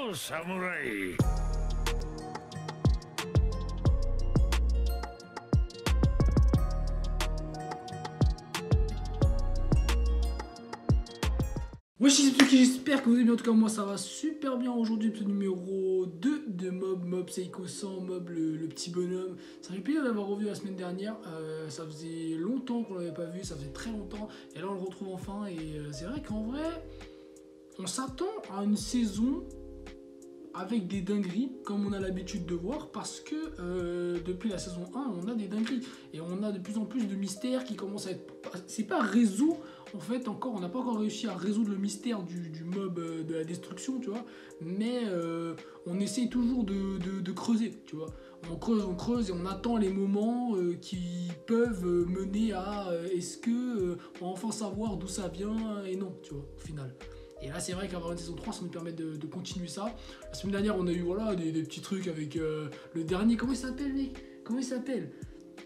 よ侍。Wesh les petits, j'espère que vous allez bien. En tout cas moi ça va super bien. Aujourd'hui épisode numéro 2 de Mob Psycho 100, Mob le petit bonhomme. Ça fait plaisir d'avoir revu la semaine dernière. Ça faisait longtemps qu'on l'avait pas vu, ça faisait très longtemps. Et là on le retrouve enfin. Et c'est vrai qu'en vrai on s'attend à une saison avec des dingueries comme on a l'habitude de voir, parce que depuis la saison 1 on a des dingueries et on a de plus en plus de mystères qui commencent à être... C'est pas résolu en fait encore, on n'a pas encore réussi à résoudre le mystère du mob de la destruction, tu vois, mais on essaye toujours de creuser, tu vois. On creuse et on attend les moments qui peuvent mener à est-ce que on va enfin savoir d'où ça vient, et non, tu vois, au final. Et là, c'est vrai qu'avoir une saison 3, ça nous permet de continuer ça. La semaine dernière, on a eu voilà, des petits trucs avec le dernier. Comment il s'appelle, mec? Comment il s'appelle?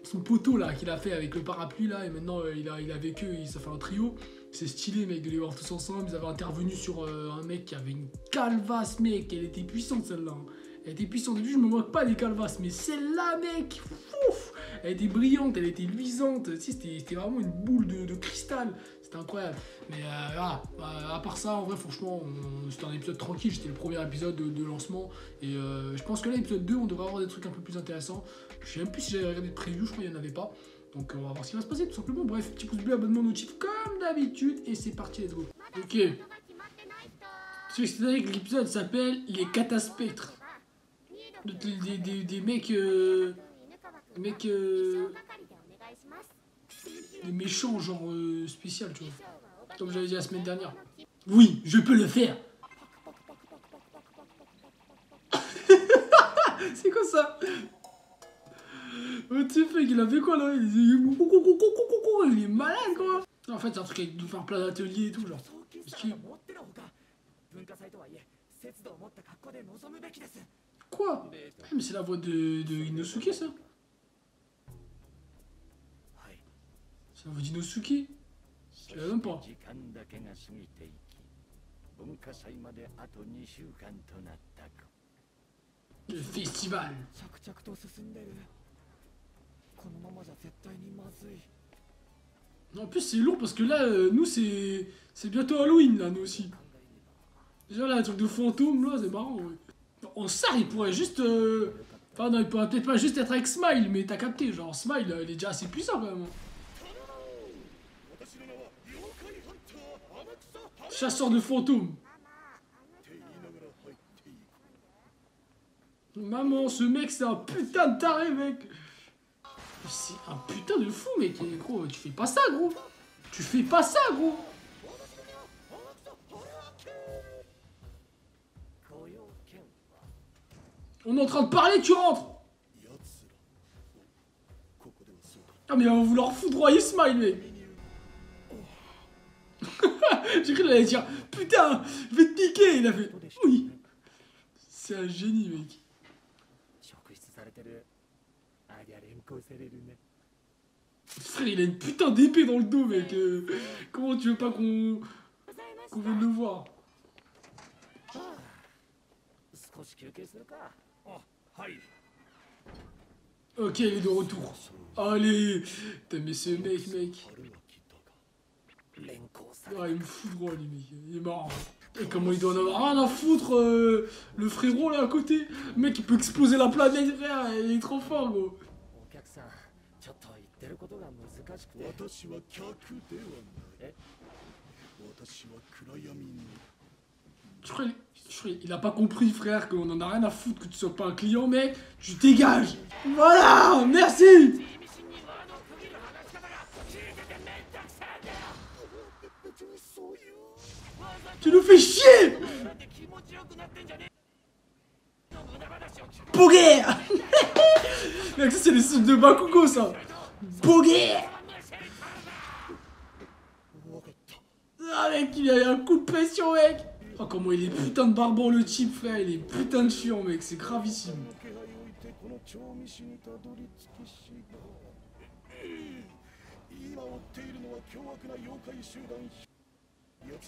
Son poteau, là, qu'il a fait avec le parapluie, là. Et maintenant, il a avec eux, ça fait un trio. C'est stylé, mec, de les voir tous ensemble. Ils avaient intervenu sur un mec qui avait une calvasse, mec. Elle était puissante, celle-là. Hein. Elle était puissante. Depuis, je me moque pas des calvasses. Mais celle-là, mec, ouf, elle était brillante, elle était luisante. Tu sais, c'était vraiment une boule de cristal. C'était incroyable. Mais voilà, à part ça, en vrai, franchement, c'était un épisode tranquille. C'était le premier épisode de lancement. Et je pense que là, l'épisode 2, on devrait avoir des trucs un peu plus intéressants. Je sais même plus si j'avais regardé de preview, je crois qu'il n'y en avait pas. Donc on va voir ce qui va se passer, tout simplement. Bref, petit pouce bleu, abonnement, notif, comme d'habitude. Et c'est parti, let's go. Ok. C'est vrai que l'épisode s'appelle Les Cataspectres. Des mecs... des méchants, genre spécial, tu vois. Comme j'avais dit la semaine dernière. Oui, je peux le faire. C'est quoi ça? What the fuck, il a fait quoi là? Il est malade quoi. En fait, c'est un truc avec de faire plein d'ateliers et tout, genre. Quoi? Mais c'est la voix de Inosuke, ça? C'est la voix d'Inosuke? Je l'avais même pas. Le festival. En plus c'est lourd parce que là, nous c'est bientôt Halloween là, nous aussi. Déjà là, le truc de fantôme là, c'est marrant. Ouais. En ça, il pourrait juste... Enfin non, il pourrait peut-être pas juste être avec Smile, mais t'as capté, genre Smile, il est déjà assez puissant quand même. Chasseur de fantômes. Maman, ce mec c'est un putain de taré, mec. C'est un putain de fou, mec. Gros, tu fais pas ça, gros. Tu fais pas ça, gros. On est en train de parler, tu rentres. Ah mais on va vouloir foudroyer Smile, mec. J'ai cru qu'il allait dire putain, je vais te piquer. Il a fait oui. C'est un génie, mec. Frère, il a une putain d'épée dans le dos, mec. Comment tu veux pas qu'on vienne le voir? Ok, il est de retour. Allez. Putain, mais ce mec. Ah, il me fout droit, lui, mec. Il est marrant. Et comment il doit en avoir rien à foutre, le frérot là à côté. Le mec, il peut exploser la planète, frère. Il est trop fort, gros. Je crois il a pas compris, frère, qu'on en a rien à foutre que tu sois pas un client, mec. Tu dégages. Voilà, merci. Tu nous fais chier. Boguer. Mec, ça c'est les sons de Bakugo, ça. Boguer. Ah mec, il a un coup de pression, mec. Oh comment il est putain de barbant le type, frère. Il est putain de chiant, mec, c'est gravissime.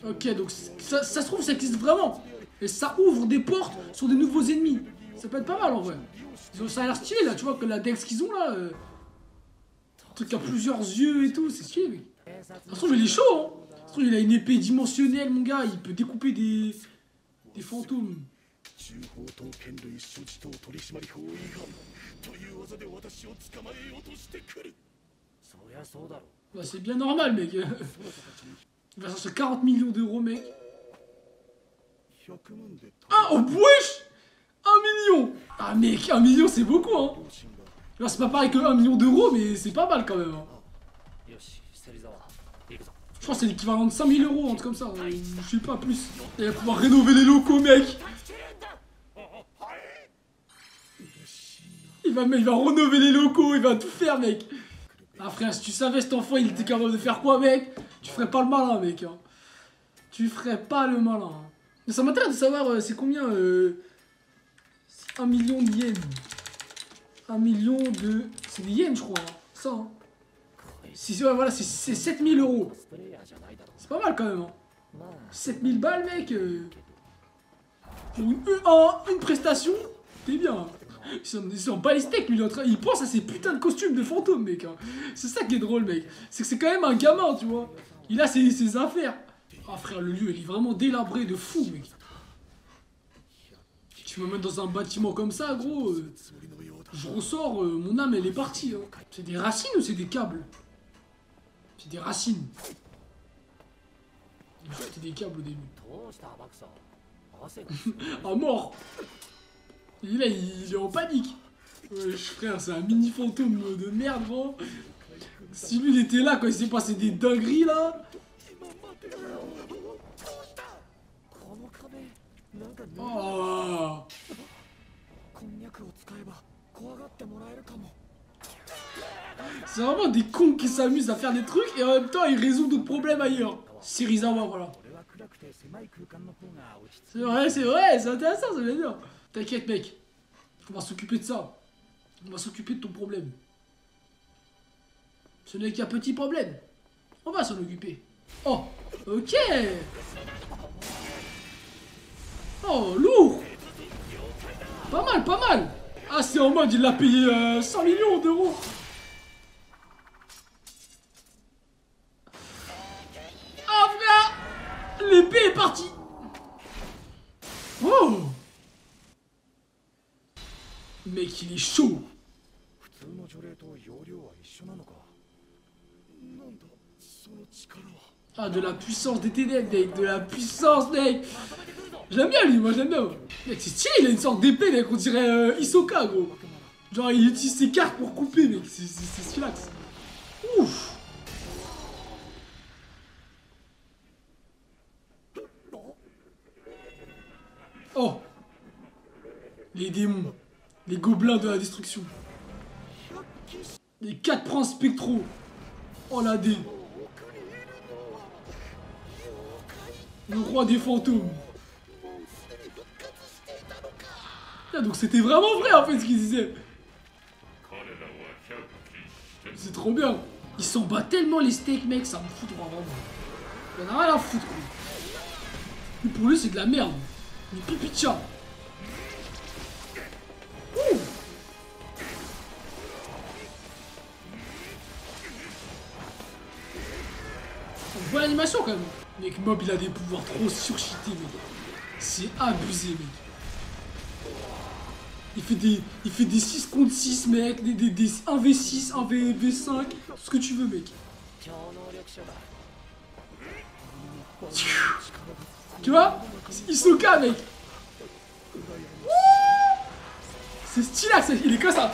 Ok, donc ça se trouve, ça existe vraiment. Et ça ouvre des portes sur des nouveaux ennemis. Ça peut être pas mal en vrai. Ça a l'air stylé là, tu vois, que la dex qu'ils ont là. Un truc à plusieurs yeux et tout, c'est stylé, mec. Ça se trouve, il est chaud, hein. Ça se trouve, il a une épée dimensionnelle, mon gars. Il peut découper des fantômes. Bah, c'est bien normal, mec. Il va chercher 40 millions d'euros, mec. Ah, oh, wesh! 1 million! Ah, mec, 1 million, c'est beaucoup, hein. C'est pas pareil que 1 million d'euros, mais c'est pas mal quand même. Hein. Je crois que c'est l'équivalent de 5000 euros, un truc comme ça. Je sais pas, plus. Il va pouvoir rénover les locaux, mec. Il va rénover les locaux, il va tout faire, mec. Ah, frère, si tu savais cet enfant, il était capable de faire quoi, mec? Tu ferais pas le malin, mec. Hein. Tu ferais pas le malin. Hein. Mais ça m'intéresse de savoir, c'est combien 1 million de yens. 1 million de... C'est des yens, je crois. Hein. Ça, hein. Ouais, voilà, c'est 7000 euros. C'est pas mal, quand même. Hein. 7000 balles, mec. Une prestation, t'es bien. Hein. Ils sont pas les steaks, lui. Il pense à ses putains de costumes de fantômes, mec. Hein. C'est ça qui est drôle, mec. C'est que c'est quand même un gamin, tu vois. Il a ses affaires. Ah, frère, le lieu, il est vraiment délabré de fou, mec. Tu me mets dans un bâtiment comme ça, gros. Je ressors, mon âme, elle est partie. Hein. C'est des racines ou c'est des câbles? C'est des racines. C'était des câbles au début. À mort. Et là, il est en panique. Wesh, frère, c'est un mini fantôme de merde, gros. Si lui, il était là quand il s'est passé des dingueries, là. Oh. C'est vraiment des cons qui s'amusent à faire des trucs et en même temps ils résolvent d'autres problèmes ailleurs. Serizawa, voilà. C'est vrai, c'est intéressant, ça veut dire. T'inquiète, mec. On va s'occuper de ça. On va s'occuper de ton problème. Ce n'est qu'un petit problème. On va s'en occuper. Oh, ok. Oh, lourd. Pas mal, pas mal. Ah, c'est en mode, il l'a payé 100 millions d'euros. Ah, frère. L'épée est partie. Oh. Mec, il est chaud. Ah, de la puissance des ténèbres, mec. De la puissance, mec. J'aime bien lui, moi j'aime bien. Mec, c'est stylé, il a une sorte d'épée, mec. On dirait Hisoka, gros. Genre, il utilise ses cartes pour couper, mec. C'est stylax. Ouf. Oh. Les démons. Les gobelins de la destruction. Les 4 princes spectraux. Oh la dé. Le roi des fantômes. Ah, donc c'était vraiment vrai en fait ce qu'il disait. C'est trop bien. Ils s'en battent tellement les steaks, mec, ça me fout vraiment. Il en a rien à foutre. Et pour lui c'est de la merde. Du pipi de chat. Bonne animation quand même. Mec, Mob il a des pouvoirs trop surcheatés, mec. C'est abusé, mec. Il fait des 6 contre 6, mec. Des 1v6, 1v5. Tout ce que tu veux, mec. Tu vois? C'est Hisoka, mec. C'est stylé, il est comme ça.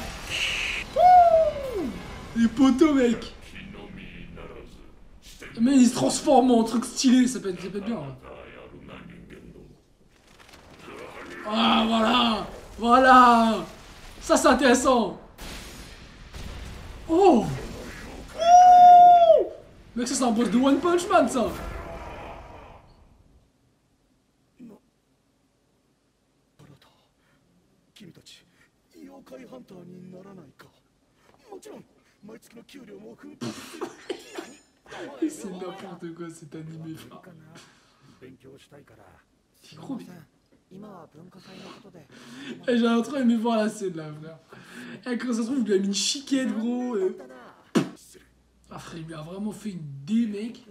Les poteaux, mec. Mais il se transforme en truc stylé, ça peut être bien. Hein. Ah, voilà. Voilà. Ça, c'est intéressant. Oh. Mec, ça, c'est un boss de One Punch Man, ça. C'est n'importe quoi cet animé, frère. C'est trop bien. Eh, j'ai trop aimé voir la scène là, frère. Eh, quand ça se trouve, il lui a mis une chiquette, gros. Ah, frère, il lui a vraiment fait une dé, mec.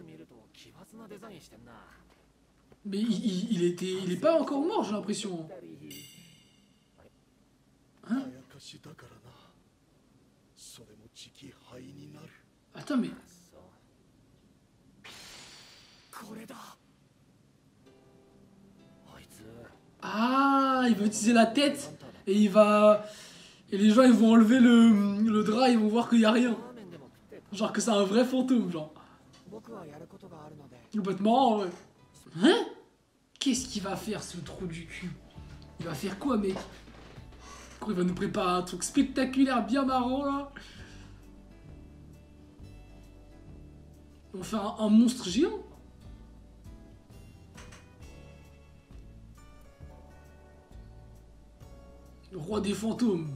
Mais il est pas encore mort, j'ai l'impression. Hein? Attends, mais... Ah, il va utiliser la tête et il va... Et les gens, ils vont enlever le drap, ils vont voir qu'il n'y a rien. Genre que c'est un vrai fantôme, genre. Il peut être marrant, ouais. Hein? Qu'est-ce qu'il va faire, ce trou du cul? Il va faire quoi, mec? Il va nous préparer un truc spectaculaire, bien marrant, là. On va faire un monstre géant. Le roi des fantômes.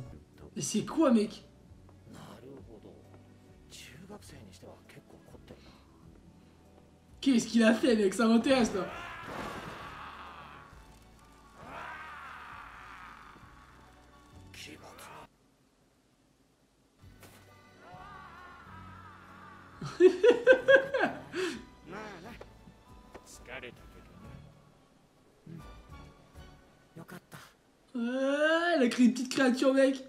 Mais c'est quoi, mec? Qu'est-ce qu'il a fait, mec? Ça m'intéresse, là. Il a créé une petite créature, mec.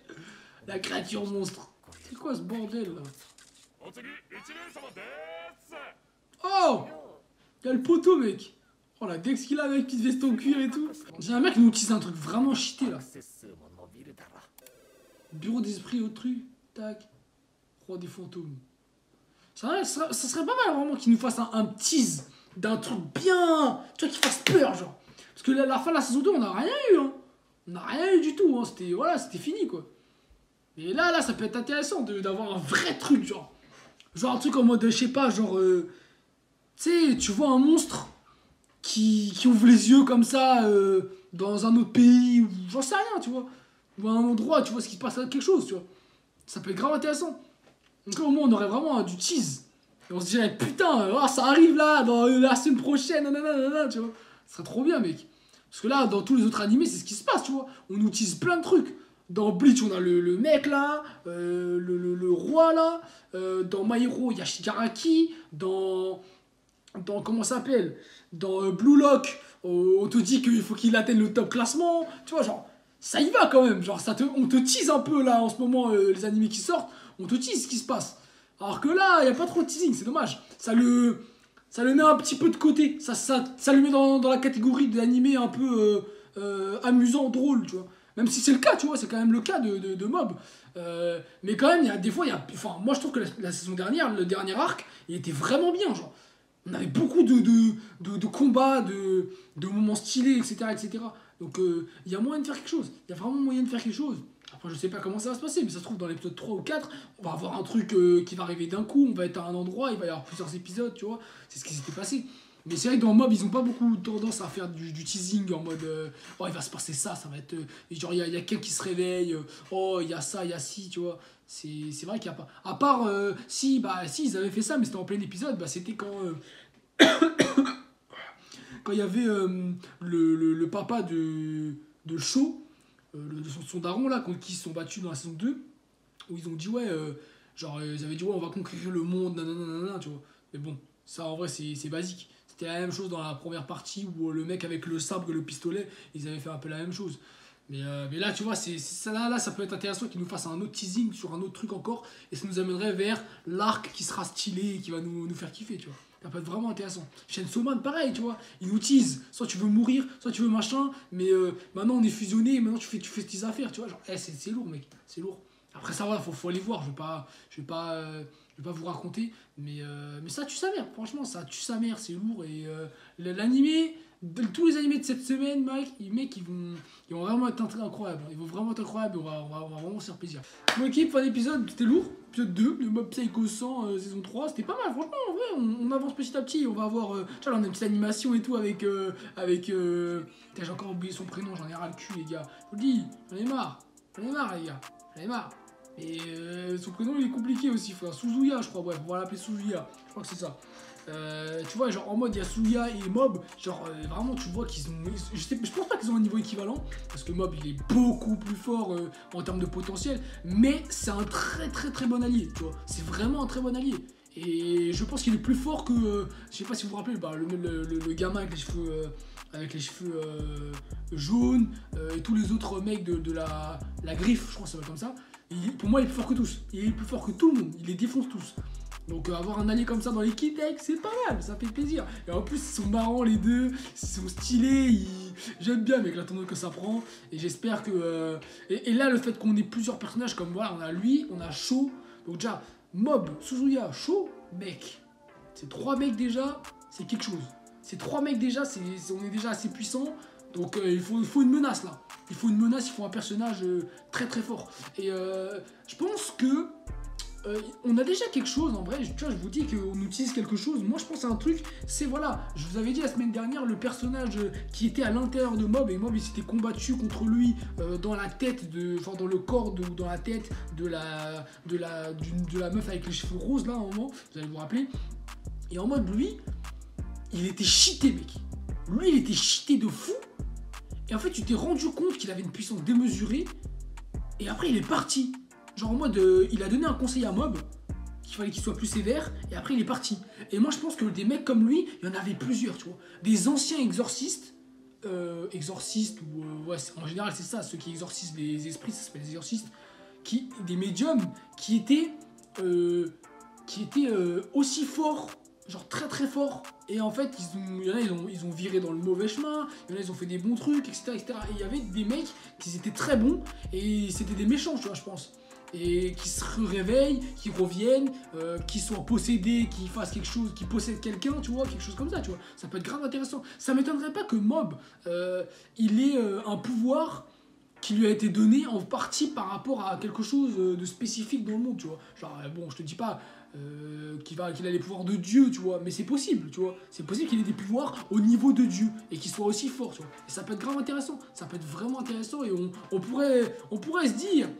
La créature monstre. C'est quoi ce bordel, là? Oh! Y'a le poteau, mec. Oh, la dex qu'il a avec petite veste en cuir et tout. J'ai un mec qui nous utilise un truc vraiment cheaté, là. Bureau d'esprit, autrui. Tac. Roi des fantômes. Ça serait pas mal, vraiment, qu'il nous fasse un tease d'un truc bien... Tu vois, qui fasse peur, genre. Parce que la fin de la saison 2, on n'a rien eu, hein. On n'a rien eu du tout, hein. C'était... Voilà, c'était fini, quoi. Mais là, ça peut être intéressant d'avoir un vrai truc, genre. Genre un truc en mode, je sais pas, genre... tu sais, tu vois un monstre qui ouvre les yeux comme ça dans un autre pays, ou j'en sais rien, tu vois. Ou à un endroit, tu vois, ce qui se passe quelque chose, tu vois. Ça peut être grave intéressant. Donc au moins, on aurait vraiment du tease. Et on se dirait, putain, ça arrive là, dans la semaine prochaine, nanana, tu vois. Ça serait trop bien, mec. Parce que là, dans tous les autres animés, c'est ce qui se passe, tu vois. On nous tease plein de trucs. Dans Bleach, on a le mec là, le roi là. Dans My Hero, il y a Shigaraki. Dans comment ça s'appelle? Dans Blue Lock, on te dit qu'il faut qu'il atteigne le top classement. Tu vois, genre, ça y va quand même. Genre, on te tease un peu là en ce moment, les animés qui sortent. On te tease ce qui se passe. Alors que là, il n'y a pas trop de teasing, c'est dommage. Ça le met un petit peu de côté. Ça le met dans la catégorie de l'animé un peu amusant, drôle, tu vois. Même si c'est le cas, tu vois, c'est quand même le cas de Mob. Mais quand même, il y a des fois, enfin, moi je trouve que la saison dernière, le dernier arc, il était vraiment bien, genre. On avait beaucoup de combats, de moments stylés, etc. etc. Donc il y a moyen de faire quelque chose. Il y a vraiment moyen de faire quelque chose. Après, je sais pas comment ça va se passer, mais ça se trouve dans l'épisode 3 ou 4, on va avoir un truc qui va arriver d'un coup, on va être à un endroit, il va y avoir plusieurs épisodes, tu vois. C'est ce qui s'était passé. Mais c'est vrai que dans Mob, ils ont pas beaucoup tendance à faire du teasing en mode oh, il va se passer ça va être. Genre, il y a quelqu'un qui se réveille, oh, il y a ça, il y a ci, tu vois. C'est vrai qu'il n'y a pas. À part, si, ils avaient fait ça, mais c'était en plein épisode, c'était quand. Quand il y avait le papa de Shaw, son daron là, contre qui ils se sont battus dans la saison 2, où ils ont dit ouais, genre ils avaient dit ouais, on va conquérir le monde, nanana, tu vois. Mais bon, ça en vrai c'est basique. C'était la même chose dans la première partie où le mec avec le sabre et le pistolet, ils avaient fait un peu la même chose. Mais là, tu vois, ça peut être intéressant qu'ils nous fassent un autre teasing sur un autre truc encore, et ça nous amènerait vers l'arc qui sera stylé et qui va nous faire kiffer, tu vois. Ça peut être vraiment intéressant. Chainsaw Man, pareil, tu vois, ils nous teasent. Soit tu veux mourir, soit tu veux machin, mais maintenant on est fusionnés, maintenant tu fais tes affaires, tu vois. Genre, c'est lourd, mec, c'est lourd. Après, ça va, faut aller voir, je vais pas vous raconter, mais ça tue sa mère, franchement, ça tue sa mère, c'est lourd, et l'animé. Tous les animés de cette semaine, mec, ils vont vraiment être incroyables. Ils vont vraiment être incroyables. On va vraiment se faire plaisir. Mon équipe, fin d'épisode, c'était lourd. Épisode 2, le Mob Psycho 100, saison 3. C'était pas mal, franchement. En vrai, on avance petit à petit. On va avoir. Tu vois, on a une petite animation et tout avec. Putain, j'ai encore oublié son prénom, j'en ai ras le cul, les gars. Je vous le dis, j'en ai marre. J'en ai marre, les gars. J'en ai marre. Et son prénom, il est compliqué aussi, frère. Suzuya, je crois. Bref, on va l'appeler Suzuya. Je crois que c'est ça. Tu vois, genre en mode Yasuya et Mob, genre vraiment tu vois qu'ils ont. Je pense pas qu'ils ont un niveau équivalent, parce que Mob il est beaucoup plus fort en termes de potentiel, mais c'est un très très très bon allié, tu vois. C'est vraiment un très bon allié. Et je pense qu'il est plus fort que. Je sais pas si vous vous rappelez, bah, le gamin avec les cheveux jaunes et tous les autres mecs de la griffe, je crois que ça va comme ça. Pour moi, il est plus fort que tous. Il est plus fort que tout le monde. Il les défonce tous. Donc avoir un allié comme ça dans l'équipe, c'est pas mal, ça fait plaisir. Et en plus, ils sont marrants les deux, ils sont stylés, j'aime bien avec la tournure que ça prend. Et j'espère que... Et là, le fait qu'on ait plusieurs personnages comme voilà, on a lui, on a Sho. Donc déjà, Mob, Suzuya, Sho, mec. Ces trois mecs déjà, c'est quelque chose. Ces trois mecs déjà, on est déjà assez puissants. Donc il faut une menace là. Il faut une menace, il faut un personnage très très fort. Et je pense que on a déjà quelque chose en vrai. Tu vois, je vous dis qu'on utilise quelque chose. Moi je pense à un truc, c'est voilà. Je vous avais dit la semaine dernière le personnage qui était à l'intérieur de Mob. Et Mob il s'était combattu contre lui dans la tête, enfin dans le corps ou dans la tête de la meuf avec les cheveux roses là à un moment. Vous allez vous rappeler. Et en mode lui, il était cheaté mec. Lui il était cheaté de fou. Et en fait, tu t'es rendu compte qu'il avait une puissance démesurée. Et après, il est parti. Genre en mode, il a donné un conseil à Mob, qu'il fallait qu'il soit plus sévère. Et après, il est parti. Et moi, je pense que des mecs comme lui, il y en avait plusieurs, tu vois. Des anciens exorcistes. Exorcistes, ou ouais, en général, c'est ça. Ceux qui exorcisent les esprits, ça s'appelle des exorcistes. Des médiums qui étaient aussi forts. Genre très très fort. Et en fait, il y en a, ils ont viré dans le mauvais chemin. Il y en a, ils ont fait des bons trucs, etc. etc. Et il y avait des mecs qui étaient très bons. Et c'était des méchants, tu vois, je pense. Et qui se réveillent, qui reviennent, qui soient possédés, qui fassent quelque chose, qui possèdent quelqu'un, tu vois, quelque chose comme ça, tu vois. Ça peut être grave intéressant. Ça m'étonnerait pas que Mob, il ait un pouvoir qui lui a été donné en partie par rapport à quelque chose de spécifique dans le monde, tu vois. Genre, bon, je te dis pas qu'il a les pouvoirs de Dieu, tu vois, mais c'est possible, tu vois. C'est possible qu'il ait des pouvoirs au niveau de Dieu et qu'il soit aussi fort, tu vois. Et ça peut être grave intéressant, ça peut être vraiment intéressant et on pourrait se dire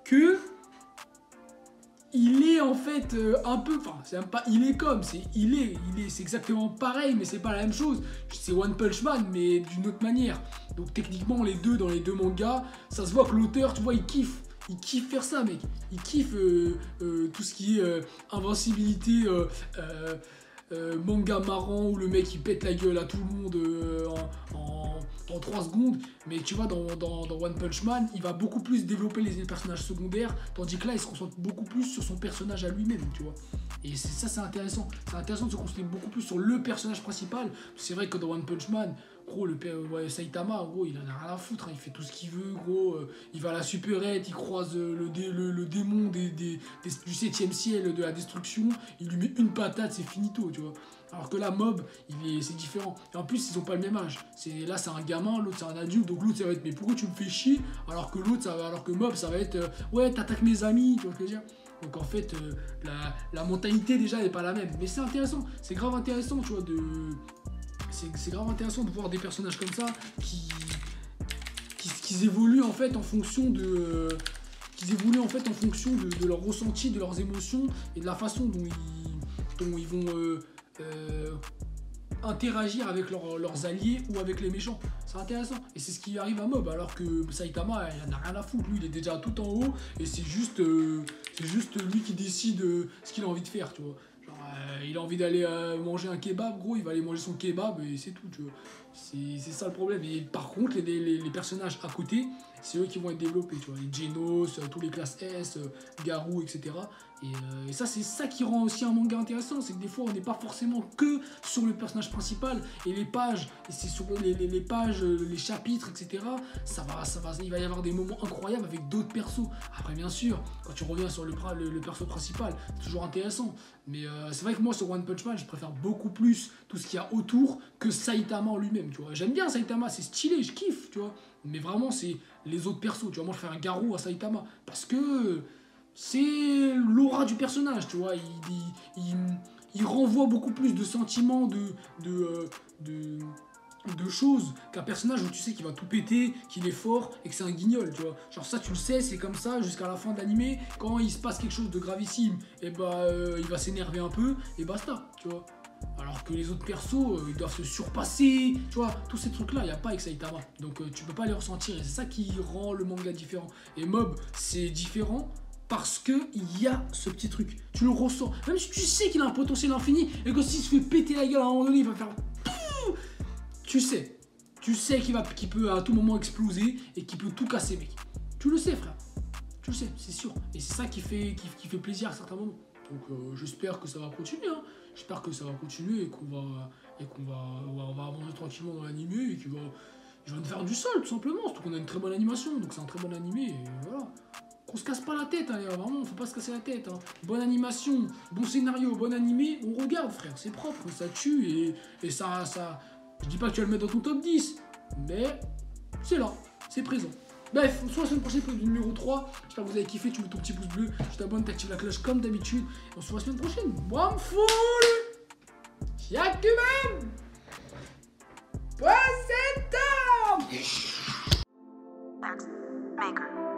que il est en fait un peu, enfin c'est même pas il est comme, c'est exactement pareil mais c'est pas la même chose. C'est One Punch Man mais d'une autre manière. Donc techniquement les deux dans les deux mangas, ça se voit que l'auteur, tu vois, il kiffe faire ça mec. Il kiffe tout ce qui est invincibilité, manga marrant où le mec il pète la gueule à tout le monde en 3 secondes. Mais tu vois, dans One Punch Man, il va beaucoup plus développer les personnages secondaires, tandis que là, il se concentre beaucoup plus sur son personnage à lui-même, tu vois. Et ça, c'est intéressant. C'est intéressant de se concentrer beaucoup plus sur le personnage principal. C'est vrai que dans One Punch Man, gros, Saitama, gros, il en a rien à foutre, hein, il fait tout ce qu'il veut, gros. Il va à la supérette, il croise le démon du 7ème ciel de la destruction, il lui met une patate, c'est finito, tu vois. Alors que là, Mob, c'est différent. Et en plus, ils ont pas le même âge. Là, c'est un gamin, l'autre, c'est un adulte. Donc l'autre, ça va être, mais pourquoi tu me fais chier? Alors que Mob, ça va être, ouais, t'attaques mes amis, tu vois ce que je veux dire? Donc en fait, la mentalité déjà n'est pas la même. Mais c'est intéressant, c'est grave intéressant, tu vois, c'est grave intéressant de voir des personnages comme ça qui évoluent en fait en fonction de... de leur ressenti, de leurs émotions et de la façon dont ils vont interagir avec leurs alliés ou avec les méchants. C'est intéressant. Et c'est ce qui arrive à Mob, alors que Saitama, il en a rien à foutre. Lui, il est déjà tout en haut et c'est juste lui qui décide ce qu'il a envie de faire, tu vois. Genre, il a envie d'aller manger un kebab, gros, il va aller manger son kebab et c'est tout, tu vois. C'est ça le problème. Et par contre, les personnages à côté, c'est eux qui vont être développés, tu vois. Les Genos, tous les classes S, Garou, etc. Et ça, c'est ça qui rend aussi un manga intéressant, c'est que des fois, on n'est pas forcément que sur le personnage principal et les pages, et c'est sur les pages, les chapitres, etc. Il va y avoir des moments incroyables avec d'autres persos. Après, bien sûr, quand tu reviens sur le perso principal, c'est toujours intéressant. Mais c'est vrai que moi, sur One Punch Man, je préfère beaucoup plus tout ce qu'il y a autour que Saitama en lui-même, tu vois. J'aime bien Saitama, c'est stylé, je kiffe, tu vois. Mais vraiment, c'est les autres persos, tu vois. Moi, je fais un Garou à Saitama parce que c'est l'aura du personnage, tu vois. Il renvoie beaucoup plus de sentiments, de choses qu'un personnage où tu sais qu'il va tout péter, qu'il est fort et que c'est un guignol, tu vois. Genre ça, tu le sais, c'est comme ça jusqu'à la fin de l'animé. Quand il se passe quelque chose de gravissime, et il va s'énerver un peu et basta, tu vois. Alors que les autres persos, ils doivent se surpasser, tu vois, tous ces trucs-là, il n'y a pas avec Saitama. Donc tu peux pas les ressentir et c'est ça qui rend le manga différent. Et Mob, c'est différent parce qu'il y a ce petit truc. Tu le ressens. Même si tu sais qu'il a un potentiel infini et que s'il se fait péter la gueule à un moment donné, il va faire... Tu sais qu'il peut à tout moment exploser et qu'il peut tout casser, mec. Tu le sais, frère. Tu le sais, c'est sûr. Et c'est ça qui fait plaisir à certains moments. Donc j'espère que ça va continuer. Hein. J'espère que ça va continuer et qu'on va avancer tranquillement dans l'animé et qu'il va nous faire du sol, tout simplement. Surtout qu'on a une très bonne animation. Donc c'est un très bon animé. Et voilà. Qu'on se casse pas la tête, hein, vraiment, faut pas se casser la tête. Hein. Bonne animation, bon scénario, bon animé, on regarde, frère. C'est propre, ça tue et ça. Je dis pas que tu vas le mettre dans ton top 10, mais c'est là, c'est présent. Bref, on se voit la semaine prochaine pour le numéro 3. J'espère que vous avez kiffé, tu mets ton petit pouce bleu, tu t'abonnes, t'actives la cloche comme d'habitude. On se voit la semaine prochaine. One full Yakuman Maker.